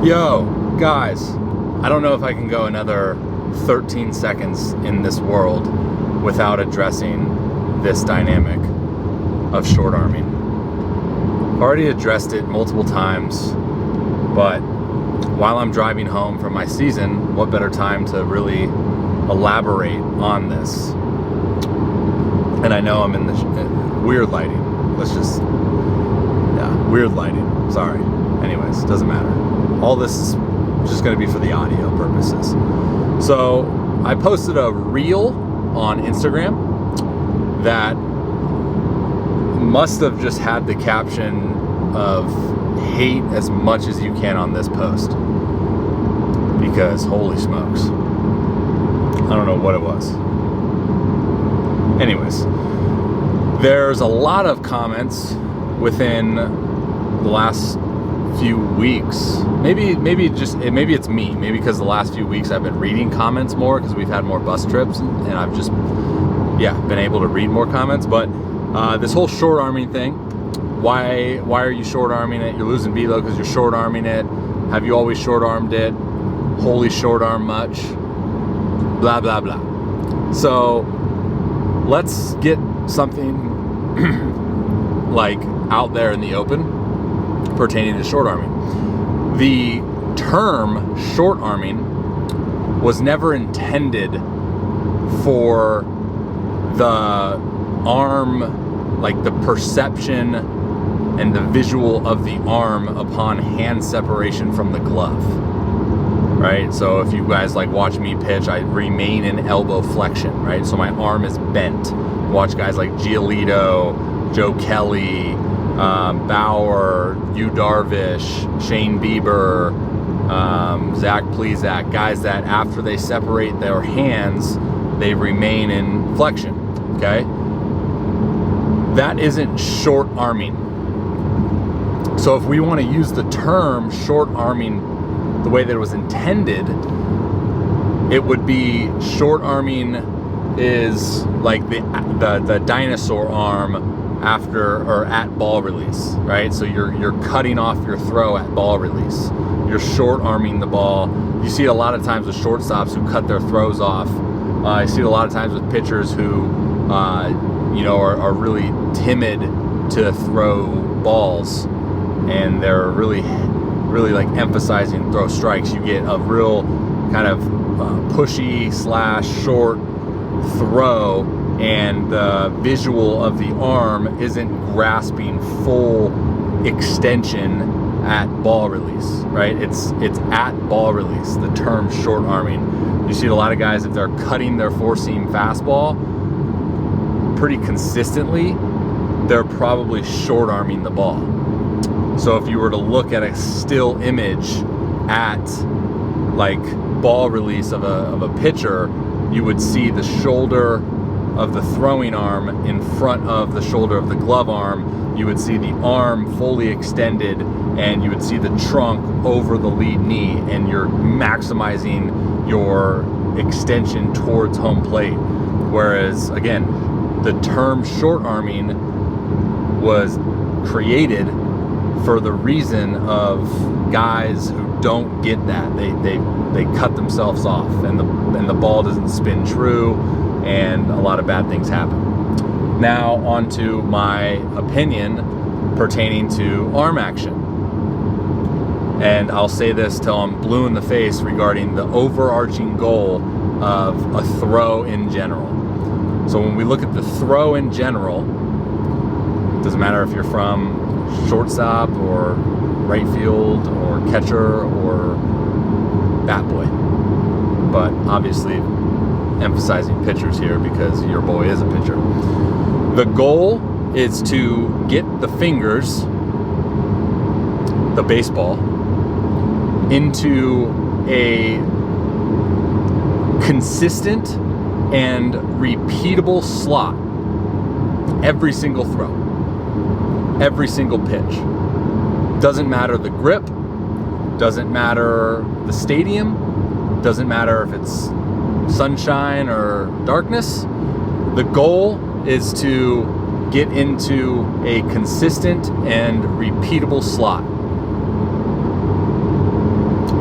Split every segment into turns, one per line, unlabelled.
Yo, guys, I don't know if I can go another 13 seconds in this world without addressing this dynamic of short arming. I've already addressed it multiple times, but while I'm driving home from my season, what better time to really elaborate on this? And I know I'm in the weird lighting. Weird lighting. Sorry. Anyways, doesn't matter. All this is just going to be for the audio purposes. So I posted a reel on Instagram that must have just had the caption of hate as much as you can on this post, because holy smokes, I don't know what it was. Anyways, there's a lot of comments within the last few weeks. Maybe it's me. Maybe because the last few weeks I've been reading comments more because we've had more bus trips and I've just been able to read more comments. But this whole short arming thing, why are you short arming it? You're losing velo because you're short arming it. Have you always short armed it? Holy short arm much? Blah blah blah. So let's get something like out there in the open pertaining to short arming. The term short arming was never intended for the arm, like the perception and the visual of the arm upon hand separation from the glove, right? So if you guys like watch me pitch, I remain in elbow flexion, right? So my arm is bent. Watch guys like Giolito, Joe Kelly, Bauer, Yu Darvish, Shane Bieber, Zach Plesac, guys that after they separate their hands, they remain in flexion, okay? That isn't short arming. So if we want to use the term short arming the way that it was intended, it would be short arming is like the dinosaur arm after or at ball release, right? So you're cutting off your throw at ball release. You're short arming the ball. You see it a lot of times with shortstops who cut their throws off. I see it a lot of times with pitchers who, are really timid to throw balls, and they're really like emphasizing throw strikes. You get a real kind of pushy / short throw, and the visual of the arm isn't grasping full extension at ball release, right? It's at ball release, the term short arming. You see a lot of guys, if they're cutting their four-seam fastball pretty consistently, they're probably short arming the ball. So if you were to look at a still image at like ball release of a pitcher, you would see the shoulder of the throwing arm in front of the shoulder of the glove arm. You would see the arm fully extended, and you would see the trunk over the lead knee, and you're maximizing your extension towards home plate. Whereas, again, the term short arming was created for the reason of guys who don't get that. They cut themselves off, and the ball doesn't spin true, and a lot of bad things happen. Now on to my opinion pertaining to arm action. And I'll say this till I'm blue in the face regarding the overarching goal of a throw in general. So when we look at the throw in general, it doesn't matter if you're from shortstop or right field or catcher or bat boy, but obviously emphasizing pitchers here because your boy is a pitcher. The goal is to get the fingers, the baseball, into a consistent and repeatable slot every single throw, every single pitch. Doesn't matter the grip, doesn't matter the stadium, doesn't matter if it's sunshine or darkness. The goal is to get into a consistent and repeatable slot.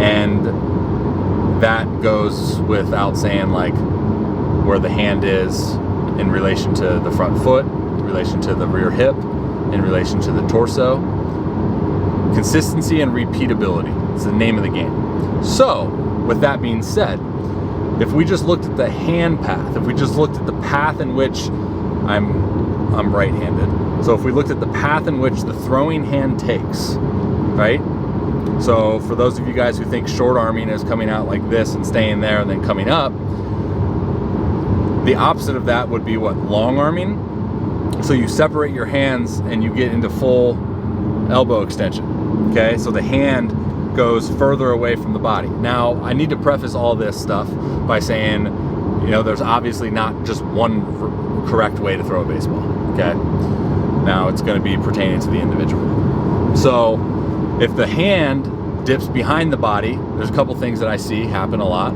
And that goes without saying, like, where the hand is in relation to the front foot, in relation to the rear hip, in relation to the torso. Consistency and repeatability is the name of the game. So, with that being said, if we just looked at the hand path, if we just looked at the path in which I'm right-handed. So if we looked at the path in which the throwing hand takes, right? So for those of you guys who think short arming is coming out like this and staying there and then coming up, the opposite of that would be what? Long arming. So you separate your hands and you get into full elbow extension, okay? So the hand goes further away from the body. Now, I need to preface all this stuff by saying, you know, there's obviously not just one correct way to throw a baseball, okay? Now, it's going to be pertaining to the individual. So, if the hand dips behind the body, there's a couple things that I see happen a lot.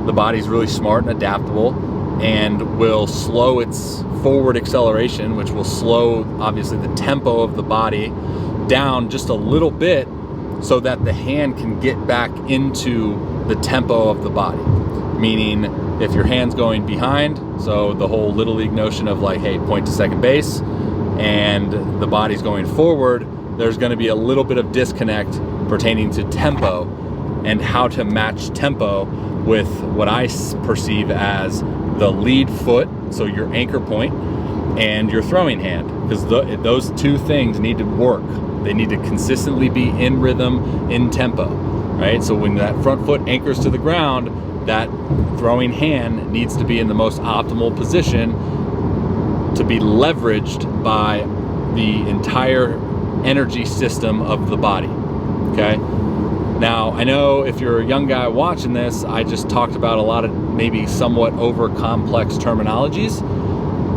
The body's really smart and adaptable and will slow its forward acceleration, which will slow, obviously, the tempo of the body down just a little bit so that the hand can get back into the tempo of the body. Meaning, if your hand's going behind, so the whole Little League notion of like, hey, point to second base, and the body's going forward, there's going to be a little bit of disconnect pertaining to tempo and how to match tempo with what I perceive as the lead foot, so your anchor point, and your throwing hand, because those two things need to work. They need to consistently be in rhythm, in tempo, right? So when that front foot anchors to the ground, that throwing hand needs to be in the most optimal position to be leveraged by the entire energy system of the body, okay? Now, I know if you're a young guy watching this, I just talked about a lot of maybe somewhat over complex terminologies,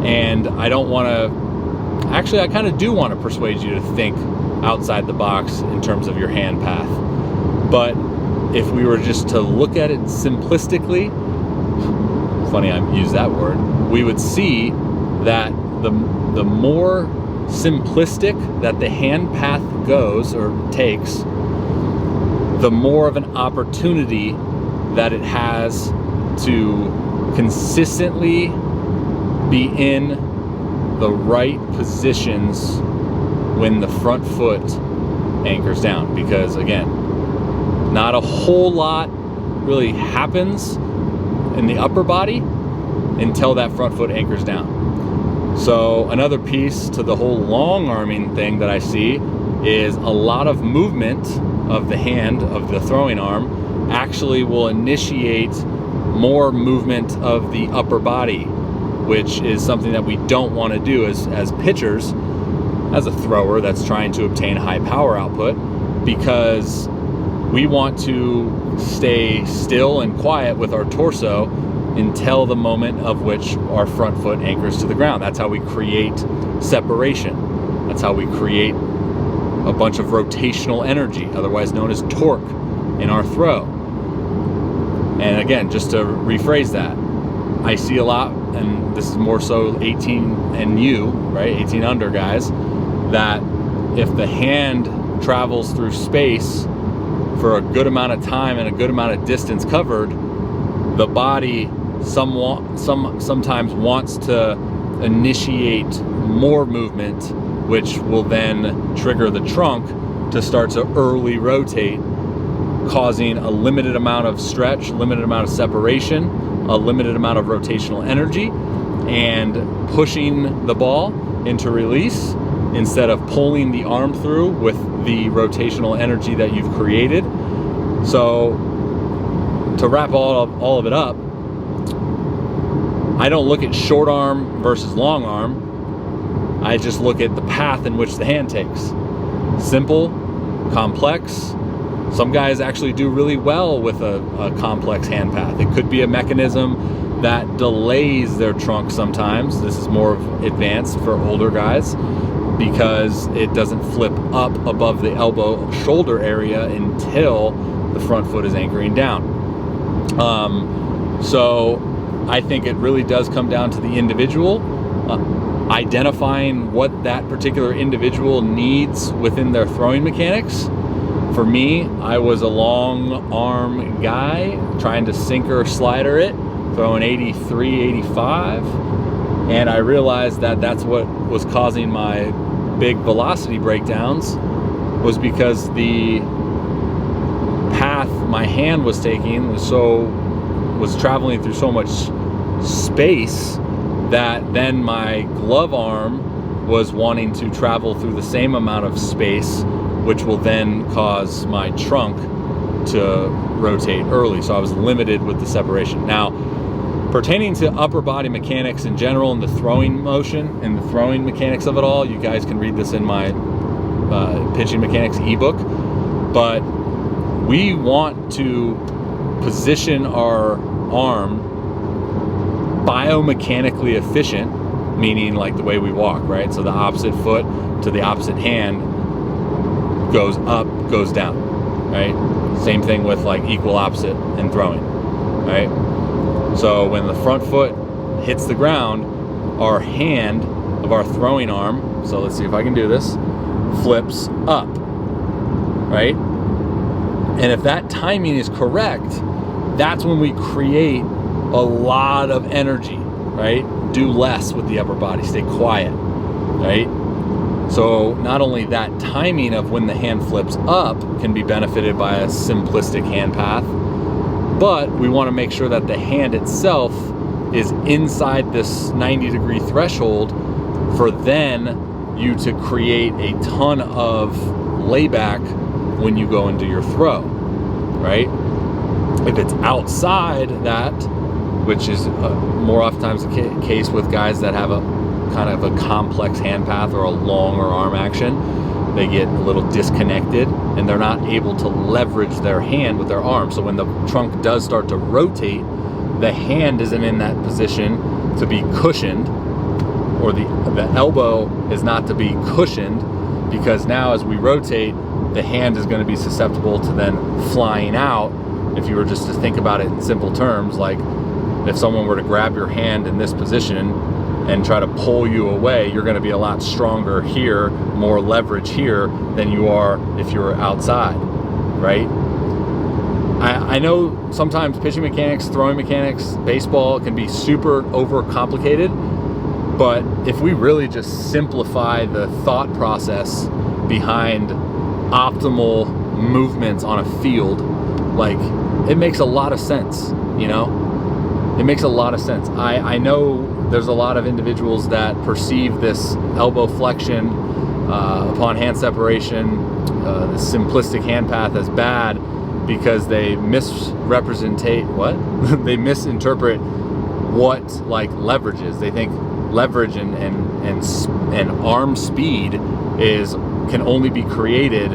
and I don't want to, actually I kind of do want to persuade you to think outside the box in terms of your hand path. But if we were just to look at it simplistically, funny I use that word, we would see that the more simplistic that the hand path goes or takes, the more of an opportunity that it has to consistently be in the right positions when the front foot anchors down. Because again, not a whole lot really happens in the upper body until that front foot anchors down. So another piece to the whole long arming thing that I see is a lot of movement of the hand, of the throwing arm, actually will initiate more movement of the upper body, which is something that we don't want to do as pitchers, as a thrower that's trying to obtain high power output, because we want to stay still and quiet with our torso until the moment of which our front foot anchors to the ground. That's how we create separation. That's how we create a bunch of rotational energy, otherwise known as torque, in our throw. And again, just to rephrase that, I see a lot, and this is more so 18 and you, right, 18 under guys, that if the hand travels through space for a good amount of time and a good amount of distance covered, the body sometimes wants to initiate more movement, which will then trigger the trunk to start to early rotate, causing a limited amount of stretch, limited amount of separation, a limited amount of rotational energy, and pushing the ball into release instead of pulling the arm through with the rotational energy that you've created. So to wrap all of it up, I don't look at short arm versus long arm. I just look at the path in which the hand takes. Simple, complex. Some guys actually do really well with a complex hand path. It could be a mechanism that delays their trunk sometimes. This is more advanced for older guys because it doesn't flip up above the elbow shoulder area until the front foot is anchoring down. So I think it really does come down to the individual, identifying what that particular individual needs within their throwing mechanics, For me, I was a long arm guy trying to sinker slider it, throwing 83, 85. And I realized that that's what was causing my big velocity breakdowns, was because the path my hand was taking was traveling through so much space that then my glove arm was wanting to travel through the same amount of space, which will then cause my trunk to rotate early. So I was limited with the separation. Now, pertaining to upper body mechanics in general and the throwing motion and the throwing mechanics of it all, you guys can read this in my pitching mechanics ebook. But we want to position our arm biomechanically efficient, meaning like the way we walk, right? So the opposite foot to the opposite hand goes up, goes down, right? Same thing with like equal opposite in throwing, right? So when the front foot hits the ground, our hand of our throwing arm, so let's see if I can do this, flips up, right? And if that timing is correct, that's when we create a lot of energy, right? Do less with the upper body, stay quiet, right? So not only that timing of when the hand flips up can be benefited by a simplistic hand path, but we want to make sure that the hand itself is inside this 90-degree threshold for then you to create a ton of layback when you go into your throw, right? If it's outside that, which is more oftentimes the case with guys that have a kind of a complex hand path or a longer arm action, they get a little disconnected and they're not able to leverage their hand with their arm. So when the trunk does start to rotate, the hand isn't in that position to be cushioned, or the elbow is not to be cushioned, because now as we rotate, the hand is going to be susceptible to then flying out. If you were just to think about it in simple terms, like if someone were to grab your hand in this position and try to pull you away, you're going to be a lot stronger here, more leverage here than you are if you were outside, right? I know sometimes pitching mechanics, throwing mechanics, baseball can be super overcomplicated, but if we really just simplify the thought process behind optimal movements on a field, like, it makes a lot of sense, you know? It makes a lot of sense. I know there's a lot of individuals that perceive this elbow flexion upon hand separation, the simplistic hand path, as bad because they they misinterpret what like leverage is. They think leverage and arm speed can only be created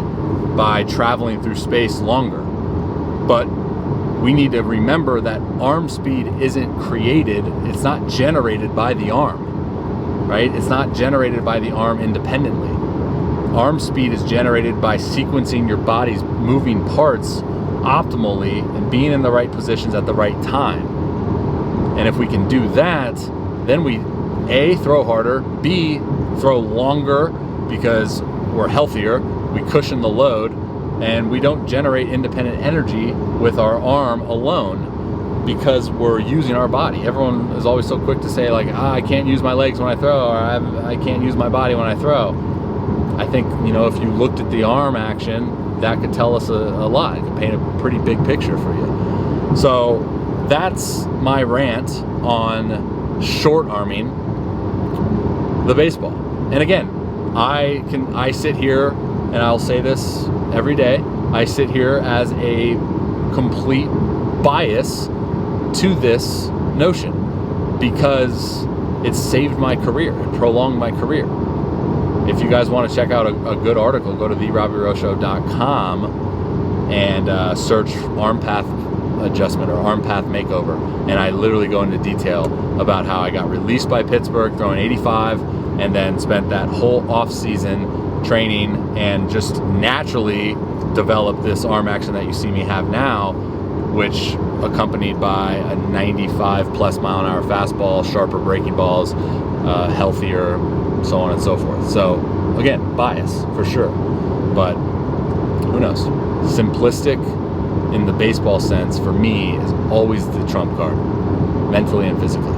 by traveling through space longer. But we need to remember that arm speed isn't created, it's not generated by the arm, right? It's not generated by the arm independently. Arm speed is generated by sequencing your body's moving parts optimally and being in the right positions at the right time. And if we can do that, then we A, throw harder, B, throw longer because we're healthier, we cushion the load, and we don't generate independent energy with our arm alone because we're using our body. Everyone is always so quick to say like, I can't use my legs when I throw, or I can't use my body when I throw. I think, you know, if you looked at the arm action, that could tell us a lot. It could paint a pretty big picture for you. So that's my rant on short arming the baseball. And again, I sit here, and I'll say this every day, I sit here as a complete bias to this notion because it saved my career, it prolonged my career. If you guys want to check out a good article, go to therobbyrowshow.com and search arm path adjustment or arm path makeover, and I literally go into detail about how I got released by Pittsburgh throwing 85 and then spent that whole off season training and just naturally developed this arm action that you see me have now, which accompanied by a 95 plus mile an hour fastball, sharper breaking balls, healthier, so on and so forth. So again, bias for sure, but Who knows? Simplistic in the baseball sense for me is always the trump card, mentally and physically.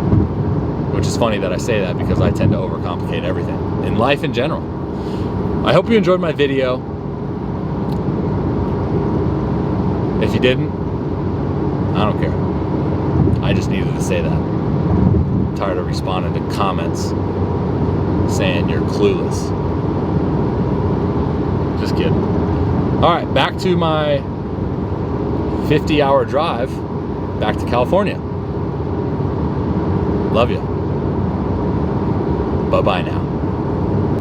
Which is funny that I say that because I tend to overcomplicate everything in life in general. I hope you enjoyed my video. If you didn't, I don't care. I just needed to say that. I'm tired of responding to comments saying you're clueless. Just kidding. All right, back to my 50-hour drive back to California. Love you. Bye-bye now.